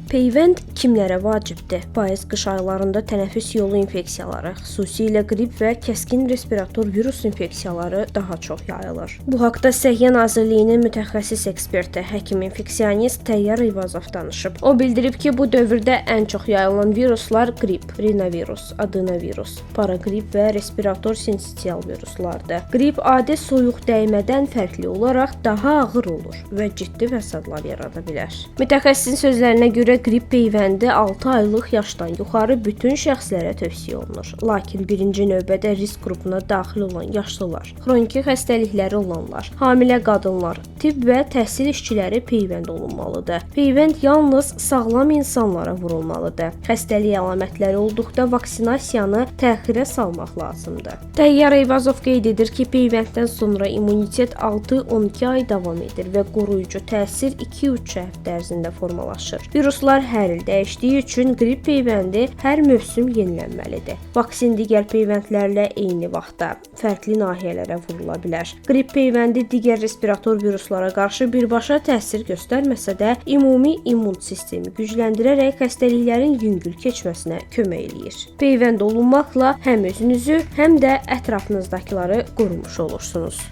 Peyvənd kimlərə vacibdir? Payız qış aylarında tənəffüs yolu infeksiyaları, xüsusilə qrip və kəskin respirator virus infeksiyaları daha çox yayılır. Bu haqda Səhiyyə Nazirliyinin mütəxəssis eksperti, həkim infeksionist Təyyar Eyvazov danışıb. O bildirib ki, bu dövrdə ən çox yayılan viruslar qrip, rinovirus, adenovirus, paraqrip və respirator sinsitial viruslardır. Qrip adi soyuq dəymədən fərqli olaraq daha ağır olur və ciddi fəsadlar yarada bilər. Mütəxəssisin sözlərinə görə qrip peyvəndi 6 aylıq yaşdan yuxarı bütün şəxslərə tövsiyə olunur. Lakin birinci növbədə risk qrupuna daxil olan yaşlılar, xroniki xəstəlikləri olanlar, hamilə qadınlar, tibb və təhsil işçiləri peyvənd olunmalıdır. Peyvənd yalnız sağlam insanlara vurulmalıdır. Xəstəlik əlamətləri olduqda vaksinasiyanı təxirə salmaq lazımdır. Təyyar Eyvazov qeyd edir ki, peyvənddən sonra immunitet 6-12 ay davam edir və qoruyucu təsir 2-3 həftə ərzində formalaşır. Viruslar hər il dəyişdiyi üçün qrip peyvəndi hər mövsüm yenilənməlidir. Vaksin digər peyvəndlərlə eyni vaxtda fərqli nahiyələrə vurula bilər. Qrip peyvəndi digər respirator viruslara qarşı birbaşa təsir göstərməsə də, ümumi immun sistemi gücləndirərək xəstəliklərin yüngül keçməsinə kömək eləyir. Peyvənd olunmaqla həm özünüzü, həm də ətrafınızdakıları qorumuş olursunuz.